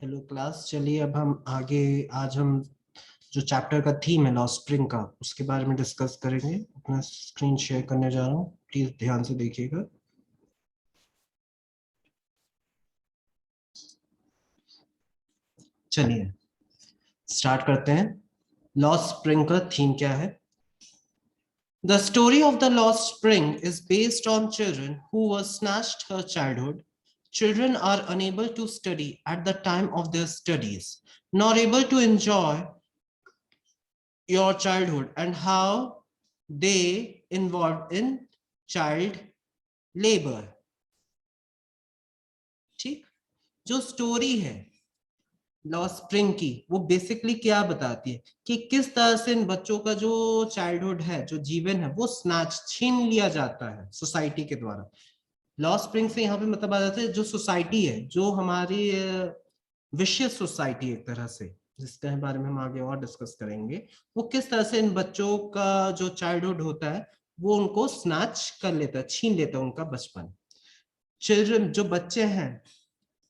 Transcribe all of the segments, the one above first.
Hello class, चलिए अब हम आगे। आज हम जो चैप्टर का थीम है लॉ स्प्रिंग का, उसके बारे में डिस्कस करेंगे। अपना स्क्रीन शेयर करने जा रहा हूँ, प्लीज ध्यान से देखिएगा। चलिए स्टार्ट करते हैं। लॉ स्प्रिंग का थीम क्या है? The story of the lost spring is based on children who were snatched her childhood. Children are unable to study at the time of their studies, nor able to enjoy your childhood, and how they involved in child labor. ठीक, जो story है law spring की, वो basically क्या बताती है कि किस तरह से इन बच्चों का जो चाइल्डहुड है, जो जीवन है, वो स्नैच छीन लिया जाता है सोसाइटी के द्वारा। लॉ स्प्रिंग से यहाँ पे मतलब आ जाता है जो सोसाइटी है, जो हमारी विशियस सोसाइटी एक तरह से, जिसके बारे में हम आगे और डिस्कस करेंगे, वो किस तरह से इन बच्चों का जो चाइल्डहुड होता है वो उनको स्नैच कर लेता है, छीन लेता है उनका बचपन। चिल्ड्रन, जो बच्चे हैं,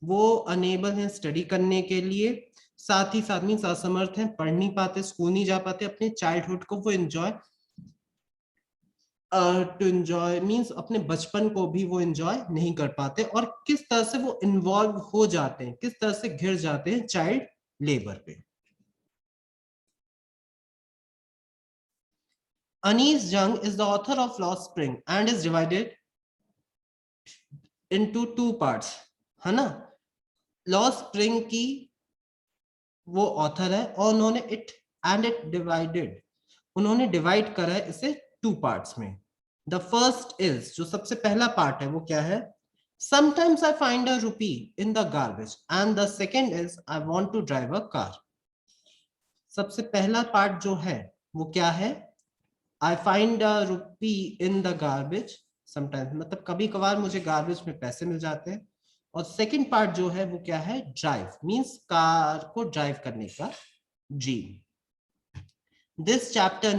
वो अनेबल हैं स्टडी करने के लिए, साथ ही साथ मीन्स असमर्थ हैं, पढ़ नहीं पाते, स्कूल नहीं जा पाते, अपने चाइल्डहुड को वो एंजॉय टू एंजॉय मीन्स अपने बचपन को भी वो एंजॉय नहीं कर पाते, और किस तरह से वो इन्वॉल्व हो जाते हैं, किस तरह से घिर जाते हैं चाइल्ड लेबर पे। Anis Jung is the author of Lost Spring and is divided into two parts, है ना? लॉस्ट स्प्रिंग की वो ऑथर है, और उन्होंने उन्होंने डिवाइड करा है इसे टू पार्ट्स में। द फर्स्ट इज, जो सबसे पहला पार्ट है वो क्या है? Sometimes I find a rupee in the garbage, and the second is I want to drive a car. सबसे पहला पार्ट जो है वो क्या है? I find a rupee in the garbage. Sometimes मतलब कभी कभार मुझे गार्बेज में पैसे मिल जाते हैं। और सेकंड पार्ट जो है वो क्या है? ड्राइव, मींस कार को ड्राइव करने का dream. This chapter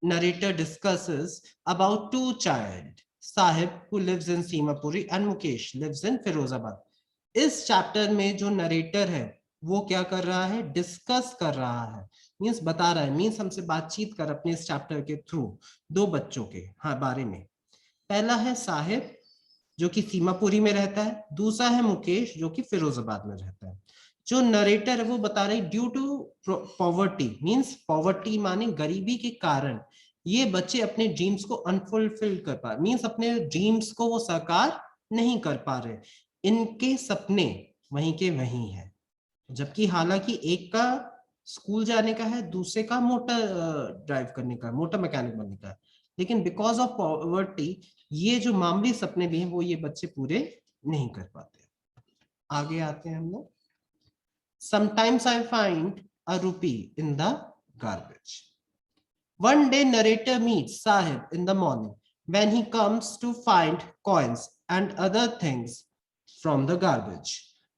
narrator discusses about two child, Sahib who lives in Simapuri and Mukesh lives in Firozabad. इस चैप्टर में जो नरेटर है वो क्या कर रहा है? डिस्कस कर रहा है, मींस बता रहा है, मींस हमसे बातचीत कर अपने इस चैप्टर के थ्रू दो बच्चों के बारे में। पहला है साहिब जो कि सीमापुरी में रहता है, दूसरा है मुकेश जो कि फिरोजाबाद में रहता है। जो नरेटर है वो बता रहे due to poverty, means poverty माने गरीबी के कारण ये बच्चे अपने ड्रीम्स को अनफुलफिल कर पा, मींस अपने ड्रीम्स को वो साकार नहीं कर पा रहे, इनके सपने वहीं के वहीं है। जबकि हालांकि एक का स्कूल जाने का है, दूसरे का मोटर ड्राइव करने का, मोटर मैकेनिक बनने का है, लेकिन बिकॉज ऑफ पॉवर्टी ये जो मामूली सपने भी हैं वो ये बच्चे पूरे नहीं कर पाते। आगे आते हैं हम लोग। समटाइम्स आई फाइंड अ रूपी in the garbage. One day narrator meets Sahib in the morning when he comes to find coins and other things from the garbage.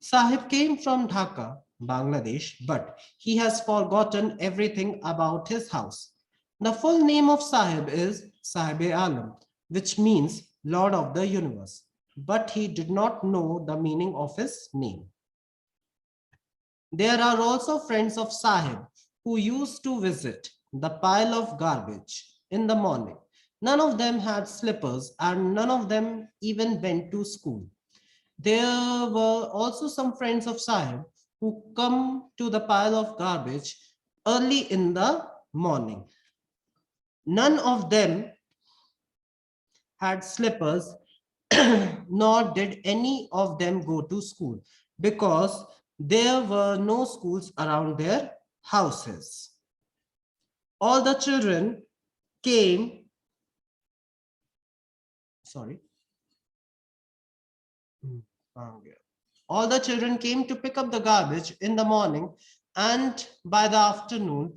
Sahib came from Dhaka, Bangladesh, but he has forgotten everything about his house. The full name of Sahib is Sahib-e-Alam, which means Lord of the Universe, but he did not know the meaning of his name. There are also friends of Sahib who used to visit the pile of garbage in the morning. None of them had slippers and none of them even went to school. There were also some friends of Sahib who come to the pile of garbage early in the morning. None of them had slippers, nor did any of them go to school because there were no schools around their houses. All the children came, sorry, all the children came to pick up the garbage in the morning, and by the afternoon,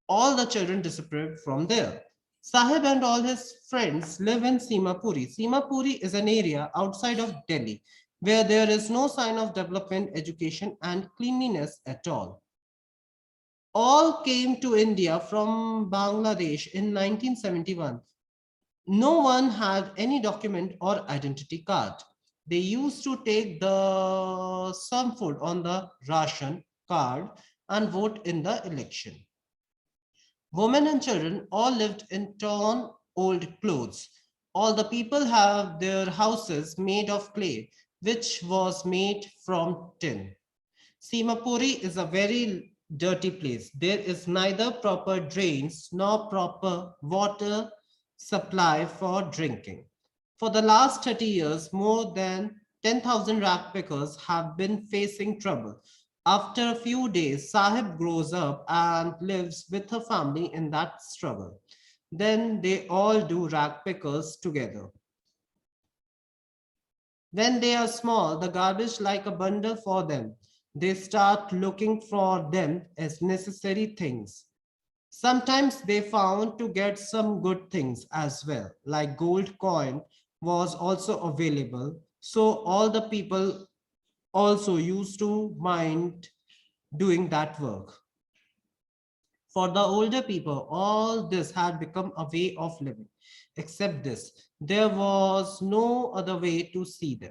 all the children disappeared from there. Sahib and all his friends live in Simapuri. Simapuri is an area outside of Delhi where there is no sign of development, education, and cleanliness at all. All came to India from Bangladesh in 1971. No one had any document or identity card. they used to take some food on the ration card and vote in the election. Women and children all lived in torn old clothes. All the people have their houses made of clay, which was made from tin. Simapuri is a very dirty place. There is neither proper drains nor proper water supply for drinking. For the last 30 years, more than 10,000 rag pickers have been facing trouble. After a few days, Sahib grows up and lives with her family in that struggle. Then they all do rag pickers together. When they are small, the garbage like a bundle for them. They start looking for them as necessary things. Sometimes they found to get some good things as well, like gold coin was also available. So all the people also used to mind doing that work. For the older people, all this had become a way of living. Except this, there was no other way to see them.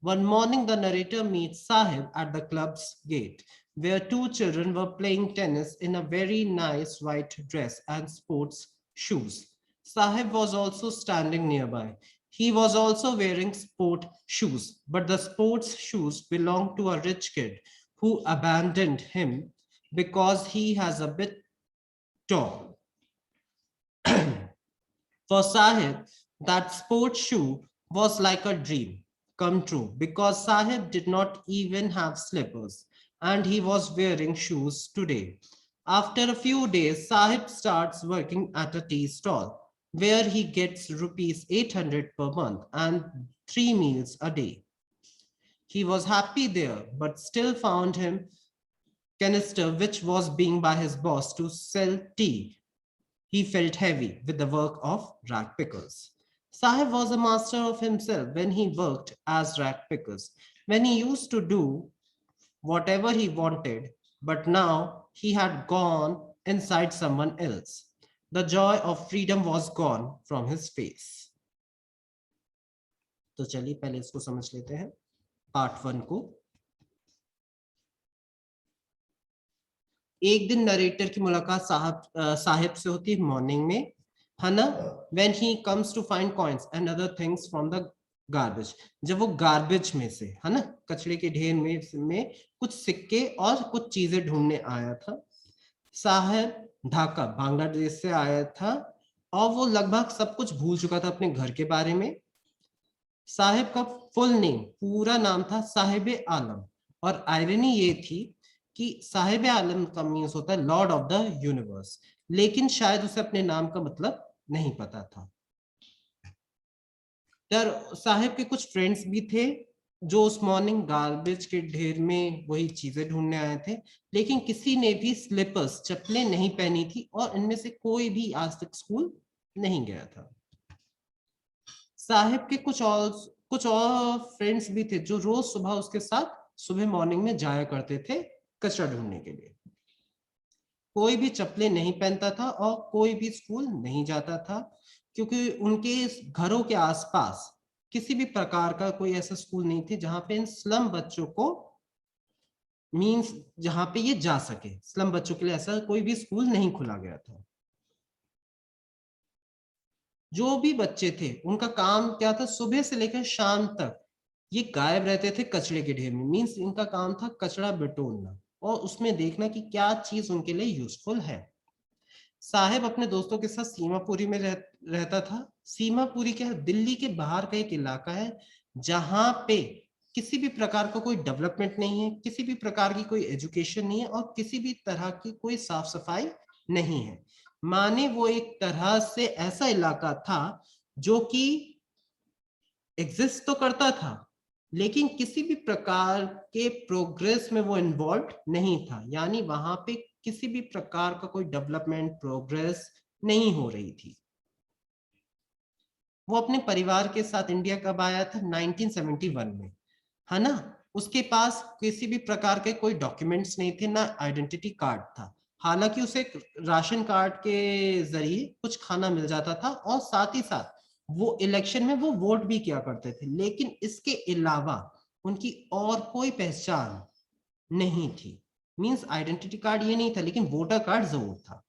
One morning, the narrator meets Sahib at the club's gate, where two children were playing tennis in a very nice white dress and sports shoes. Sahib was also standing nearby. He was also wearing sport shoes, but the sports shoes belonged to a rich kid who abandoned him because he has a bit tall. For Sahib, that sports shoe was like a dream come true because Sahib did not even have slippers and he was wearing shoes today. After a few days, Sahib starts working at a tea stall where he gets rupees 800 per month and 3 meals a day. He was happy there, but still found him canister which was being by his boss to sell tea. He felt heavy with the work of rag pickers. Sahib was a master of himself when he worked as rag pickers, when he used to do whatever he wanted, but now he had gone inside someone else. The joy of freedom was gone from his face. तो चलिए पहले इसको समझ लेते हैं part 1 को. एक दिन नरेटर की मुलाकात साहिब से होती है मॉर्निंग में, है ना, when he comes to find coins and other things from the garbage. जब वो गार्बेज में से, है ना, कचरे के ढेर में कुछ सिक्के और कुछ चीजें ढूंढने आया था. साहिब ढाका बांग्लादेश से आया था और वो लगभग सब कुछ भूल चुका था अपने घर के बारे में. साहिब का फुल नेम, पूरा नाम था साहिब आलम, और आयरनी ये थी कि साहिब आलम का मीन्स होता है लॉर्ड ऑफ द यूनिवर्स, लेकिन शायद उसे अपने नाम का मतलब नहीं पता था. तर साहिब के कुछ फ्रेंड्स भी थे जो उस मॉर्निंग गार्बेज के ढेर में वही चीजें ढूंढने आए थे, लेकिन किसी ने भी स्लीपर्स चप्पलें नहीं पहनी थी और इनमें से कोई भी आज तक स्कूल नहीं गया था. साहिब के कुछ और फ्रेंड्स भी थे जो रोज सुबह उसके साथ सुबह मॉर्निंग में जाया करते थे कचरा ढूंढने के लिए. कोई भी चप्पलें नहीं पहनता था और कोई भी स्कूल नहीं जाता था, क्योंकि उनके घरों के आसपास किसी भी प्रकार का कोई ऐसा स्कूल नहीं थे जहां पे इन स्लम बच्चों को मींस जहां पे ये जा सके. स्लम बच्चों के लिए ऐसा कोई भी स्कूल नहीं खुला गया था. जो भी बच्चे थे उनका काम क्या था, सुबह से लेकर शाम तक ये गायब रहते थे कचरे के ढेर में. मींस इनका काम था कचरा बटोरना और उसमें देखना कि क्या चीज उनके लिए यूजफुल है. साहिब अपने दोस्तों के साथ सीमापुरी में रहता था. सीमापुरी क्या है, दिल्ली के बाहर का एक इलाका है जहां पे किसी भी प्रकार का कोई डेवलपमेंट नहीं है, किसी भी प्रकार की कोई एजुकेशन नहीं है और किसी भी तरह की कोई साफ सफाई नहीं है. माने वो एक तरह से ऐसा इलाका था जो कि एग्जिस्ट तो करता था लेकिन किसी भी प्रकार के प्रोग्रेस में वो इन्वॉल्व नहीं था. यानी वहां पे किसी भी प्रकार का कोई डेवलपमेंट प्रोग्रेस नहीं हो रही थी. वो अपने परिवार के साथ इंडिया कब आया था, 1971 में, है ना. उसके पास किसी भी प्रकार के कोई डॉक्यूमेंट्स नहीं थे, ना आइडेंटिटी कार्ड था. हालांकि उसे राशन कार्ड के जरिए कुछ खाना मिल जाता था और साथ ही साथ वो इलेक्शन में वो वोट भी किया करते थे, लेकिन इसके अलावा उनकी और कोई पहचान नहीं थी। मींस आइडेंटिटी कार्ड ये नहीं था, लेकिन वोटर कार्ड जरूर था।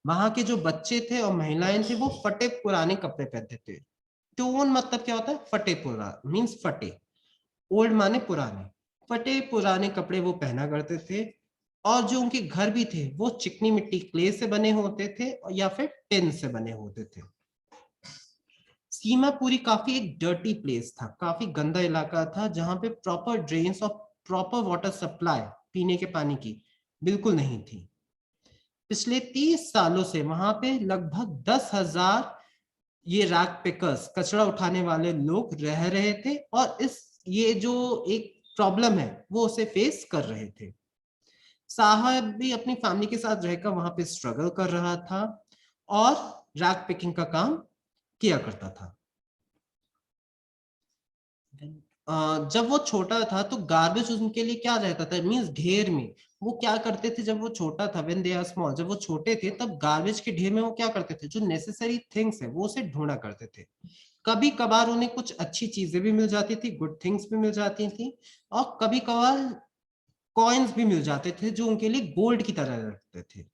वहां के जो बच्चे थे और महिलाएं थे वो फटे पुराने कपड़े पहनते थे। टोन मतलब क्या होता है? फटे पुराने मींस फटे, ओल्ड माने पुराने, फटे पुराने कपड़े वो पहना करते थे। और जो उनके घर भी थे वो चिकनी मिट्टी क्ले से बने होते थे या फिर टिन से बने होते थे। सीमापुरी काफी एक डर्टी प्लेस था, काफी गंदा इलाका था, जहां पे प्रॉपर ड्रेन्स और प्रॉपर वाटर सप्लाई पीने के पानी की बिल्कुल नहीं थी। पिछले 30 सालों से वहां पे लगभग 10,000 ये रैग पिकर्स, कचरा उठाने वाले लोग रह रहे थे, और ये जो एक प्रॉब्लम है वो उसे फेस कर रहे थे। साहब भी अपनी फैमिली के साथ रहकर वहां पे स्ट्रगल कर रहा था और रैग पिकिंग का काम किया करता था। जब वो छोटा था तो गार्बेज उनके लिए क्या रहता था? मींस ढेर में वो क्या करते थे जब वो छोटा था, व्हेन दे आर स्मॉल, जब वो छोटे थे तब गार्बेज के ढेर में वो क्या करते थे? जो नेसेसरी थिंग्स है वो उसे ढूंढा करते थे। कभी कभार उन्हें कुछ अच्छी चीजें भी मिल जाती थी, गुड थिंग्स भी मिल जाती थी, और कभी कभार कॉइन्स भी मिल जाते थे जो उनके लिए गोल्ड की तरह रखते थे।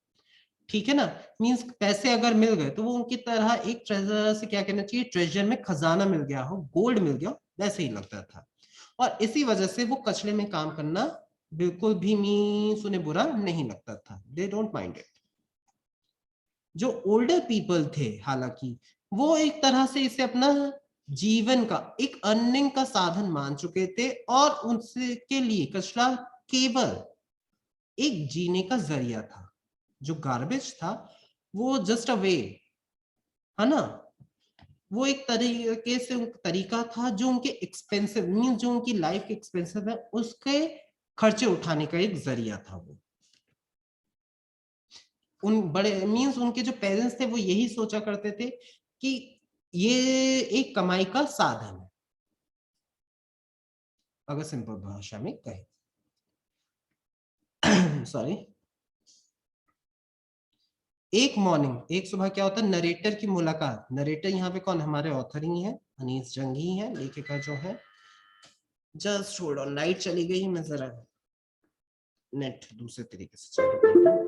ठीक है ना? मींस पैसे अगर मिल गए तो वो उनकी तरह एक ट्रेजर से क्या कहना चाहिए, ट्रेजर में खजाना मिल गया हो, गोल्ड मिल गया हो, वैसे ही लगता था। और इसी वजह से वो कचरे में काम करना बिल्कुल भी मींस उन्हें बुरा नहीं लगता था। They don't mind it. जो ओल्डर पीपल थे हालांकि वो एक तरह से इसे अपना जीवन का एक अर्निंग का साधन मान चुके थे, और उनसे के लिए कचरा केवल एक जीने का जरिया था। जो गार्बेज था वो जस्ट अ वे, है ना, वो एक तरीके से तरीका था जो उनके एक्सपेंसिव मींस जो उनकी लाइफ के एक्सपेंसिव है उसके खर्चे उठाने का एक जरिया था। वो उन बड़े मींस उनके जो पेरेंट्स थे वो यही सोचा करते थे कि ये एक कमाई का साधन है, अगर सिंपल भाषा में कहे। सॉरी। एक मॉर्निंग, एक सुबह क्या होता है, नरेटर की मुलाकात। नरेटर यहाँ पे कौन? हमारे ऑथर ही है, अनीस जंग ही है लेखिका जो है। जस्ट होल्ड ऑन, लाइट चली गई, मैं जरा नेट दूसरे तरीके से चालू करता हूं।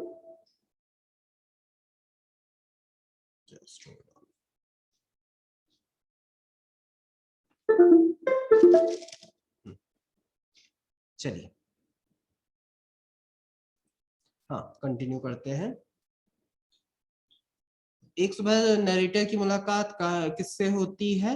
Just hold on. चलिए, हाँ कंटिन्यू करते हैं। एक सुबह नरेटर की मुलाकात किससे होती है?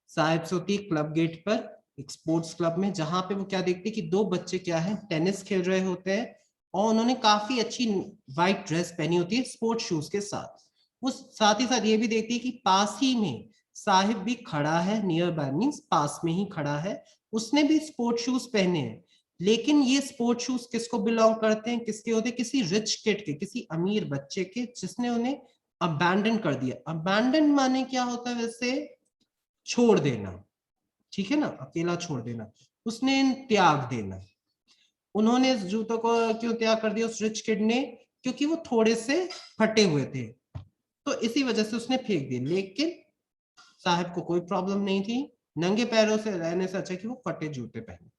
साहिब से होती है क्लब गेट पर, एक स्पोर्ट्स क्लब में, जहां पे वो क्या देखते हैं कि दो बच्चे क्या है, टेनिस खेल रहे होते हैं, और उन्होंने काफी अच्छी व्हाइट ड्रेस पहनी होती है स्पोर्ट्स शूज के साथ। वो साथ ही साथ ये भी देखती है कि पास ही में साहिब भी खड़ा है, नियर बाय मीन्स पास में ही खड़ा है, उसने भी स्पोर्ट्स शूज पहने हैं। लेकिन ये स्पोर्ट्स शूज किसको बिलोंग करते हैं, किसके होते हैं? किसी रिच किड के, किसी अमीर बच्चे के, जिसने उन्हें अबैंडन कर दिया। अबैंडन माने क्या होता है वैसे? छोड़ देना, ठीक है ना, अकेला छोड़ देना, उसने त्याग देना। उन्होंने इस जूतों को क्यों त्याग कर दिया उस रिच किड ने? क्योंकि वो थोड़े से फटे हुए थे, तो इसी वजह से उसने फेंक दिए। लेकिन साहब को कोई प्रॉब्लम नहीं थी, नंगे पैरों से रहने से अच्छा कि वो फटे जूते पहने।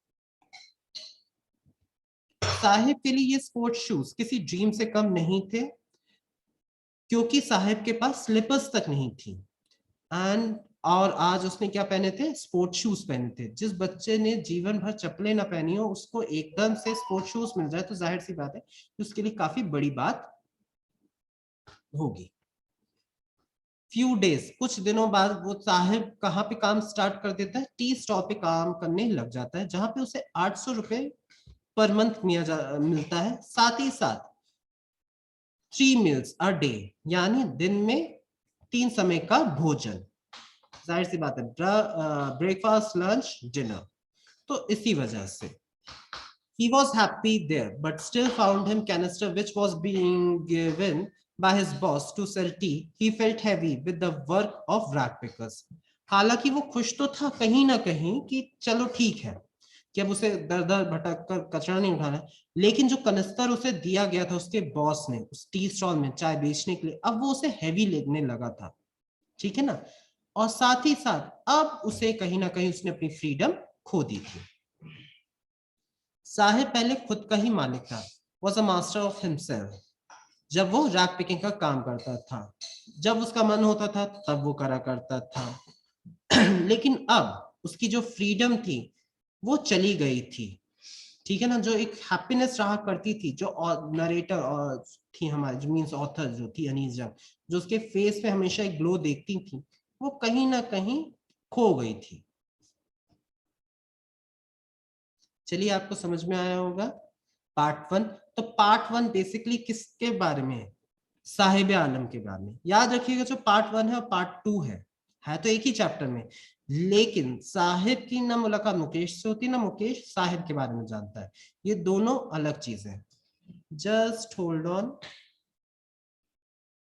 साहिब के लिए ये स्पोर्ट्स शूज किसी ड्रीम से कम नहीं थे, क्योंकि साहिब के पास स्लीपर्स तक नहीं थी। एंड और आज उसने क्या पहने थे? स्पोर्ट्स शूज पहने थे। जिस बच्चे ने जीवन भर चप्पलें ना पहनी हो उसको एकदम से स्पोर्ट्स शूज मिल जाए तो जाहिर सी बात है कि उसके लिए काफी बड़ी बात होगी। फ्यू डेज, कुछ दिनों बाद वो साहिब कहाँ पे काम स्टार्ट कर देता है? टी स्टॉल पे काम करने लग जाता है, जहां पे उसे 800 रुपए पर मंथ मिलता है। साथ ही साथ 3 meals a day, यानी दिन में 3 समय का भोजन। जाहिर सी बात है, ब्रेकफास्ट लंच डिनर। तो इसी वजह से he was happy there, but still found him canister which was being given by his boss to sell tea. He felt heavy with the work of rag pickers. हालांकि वो खुश तो था कहीं ना कहीं कि चलो ठीक है, कि अब उसे दर दर भटक कर कचरा नहीं उठाना है, लेकिन जो कनिस्तर उसे दिया गया था उसके बॉस ने उस टी स्टॉल में चाय बेचने के लिए, अब वो उसे हैवी लगने लगा था, ठीक है ना। और साथ ही साथ अब उसे कहीं ना कहीं उसने अपनी फ्रीडम खो दी थी। साहिब पहले खुद का ही मालिक था, was a master of himself. जब वो रैक पिकिंग का काम करता था, जब उसका मन होता था तब वो करा करता था। लेकिन अब उसकी जो फ्रीडम थी वो चली गई थी, ठीक है ना। जो एक हैप्पीनेस रहा करती थी, जो नरेटर और थी हमारी, जो मीन्स ऑथर जो थी अनीस जंग, जो उसके फेस पे हमेशा एक ग्लो देखती थी, वो कहीं ना कहीं खो गई थी। चलिए, आपको समझ में आया होगा पार्ट वन। तो पार्ट वन बेसिकली किसके बारे में है? साहिब आलम के बारे में। याद रखिएगा, जो पार्ट वन है और पार्ट टू है तो एक ही चैप्टर में, लेकिन साहिब की ना मुलाकात मुकेश से होती है, ना मुकेश साहिब के बारे में जानता है। ये दोनों अलग चीजें हैं। Just hold on.